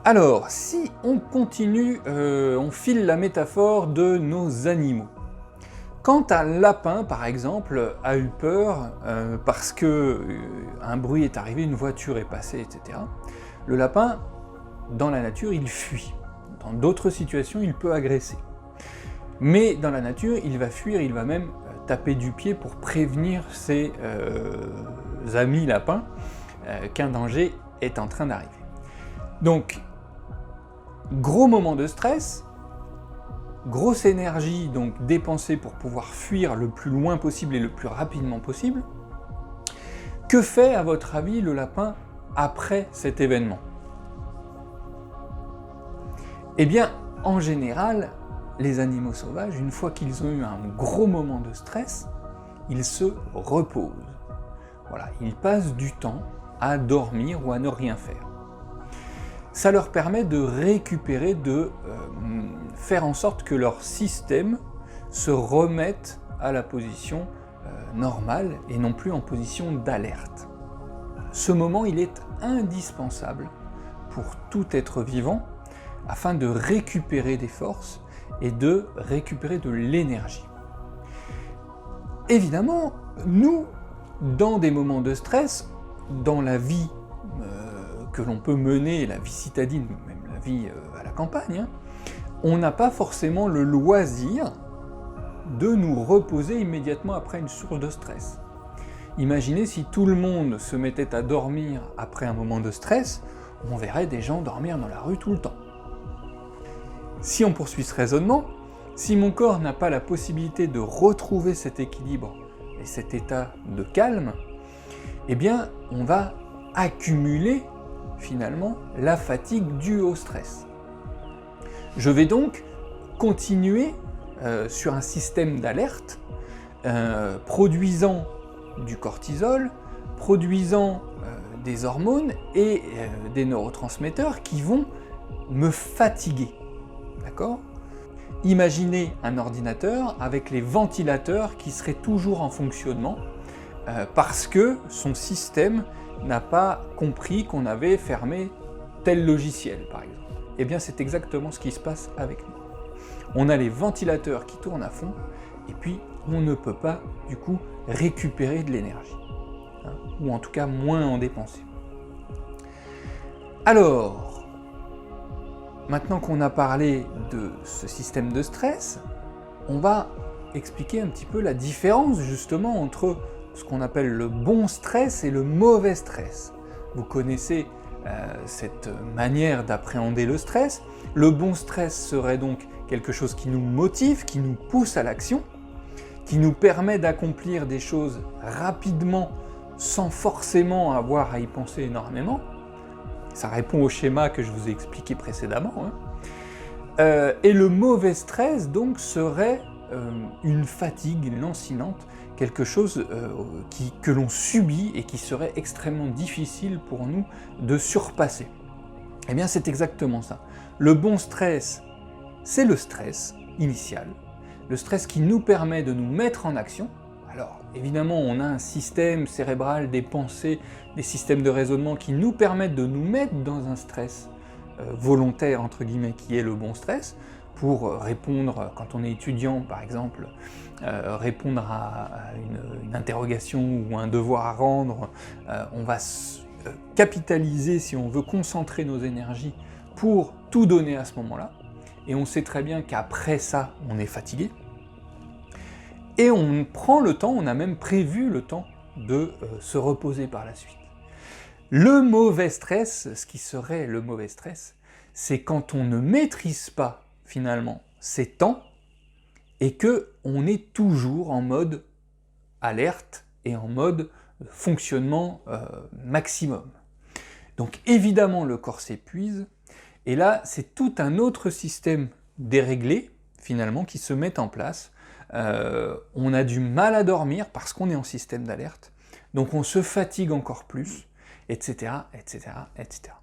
Alors, si on continue, on file la métaphore de nos animaux. Quand un lapin, par exemple, a eu peur parce que un bruit est arrivé, une voiture est passée, etc., le lapin, dans la nature, il fuit. Dans d'autres situations, il peut agresser. Mais dans la nature, il va fuir, il va même taper du pied pour prévenir ses amis lapins qu'un danger est en train d'arriver. Donc, gros moment de stress, grosse énergie donc dépensée pour pouvoir fuir le plus loin possible et le plus rapidement possible. Que fait, à votre avis, le lapin après cet événement? Eh bien, en général, les animaux sauvages, une fois qu'ils ont eu un gros moment de stress, ils se reposent. Voilà, ils passent du temps à dormir ou à ne rien faire. Ça leur permet de récupérer, de faire en sorte que leur système se remette à la position normale et non plus en position d'alerte. Ce moment, il est indispensable pour tout être vivant afin de récupérer des forces et de récupérer de l'énergie. Évidemment, nous, dans des moments de stress, dans la vie que l'on peut mener, la vie citadine, même la vie à la campagne, on n'a pas forcément le loisir de nous reposer immédiatement après une source de stress. Imaginez si tout le monde se mettait à dormir après un moment de stress, on verrait des gens dormir dans la rue tout le temps. Si on poursuit ce raisonnement, si mon corps n'a pas la possibilité de retrouver cet équilibre et cet état de calme, eh bien on va accumuler finalement la fatigue due au stress. Je vais donc continuer sur un système d'alerte, produisant du cortisol, produisant des hormones et des neurotransmetteurs qui vont me fatiguer. D'accord ? Imaginez un ordinateur avec les ventilateurs qui seraient toujours en fonctionnement parce que son système n'a pas compris qu'on avait fermé tel logiciel, par exemple. Eh bien, c'est exactement ce qui se passe avec nous. On a les ventilateurs qui tournent à fond, et puis on ne peut pas, du coup, récupérer de l'énergie. Hein, ou en tout cas, moins en dépenser. Alors, maintenant qu'on a parlé de ce système de stress, on va expliquer un petit peu la différence, justement, entre ce qu'on appelle le bon stress et le mauvais stress. Vous connaissez cette manière d'appréhender le stress. Le bon stress serait donc quelque chose qui nous motive, qui nous pousse à l'action, qui nous permet d'accomplir des choses rapidement sans forcément avoir à y penser énormément. Ça répond au schéma que je vous ai expliqué précédemment. Hein. Et le mauvais stress donc serait une fatigue lancinante, quelque chose que l'on subit et qui serait extrêmement difficile pour nous de surpasser. Eh bien, c'est exactement ça. Le bon stress, c'est le stress initial, le stress qui nous permet de nous mettre en action. Alors, évidemment, on a un système cérébral, des pensées, des systèmes de raisonnement qui nous permettent de nous mettre dans un stress volontaire, entre guillemets, qui est le bon stress, pour répondre, quand on est étudiant par exemple, répondre à une interrogation ou un devoir à rendre, on va capitaliser, si on veut concentrer nos énergies pour tout donner à ce moment-là, et on sait très bien qu'après ça, on est fatigué, et on prend le temps, on a même prévu le temps de se reposer par la suite. Le mauvais stress, ce qui serait le mauvais stress, c'est quand on ne maîtrise pas finalement ces temps, et que on est toujours en mode alerte et en mode fonctionnement maximum. Donc évidemment le corps s'épuise, et là c'est tout un autre système déréglé finalement qui se met en place. On a du mal à dormir parce qu'on est en système d'alerte, donc on se fatigue encore plus, etc., etc., etc.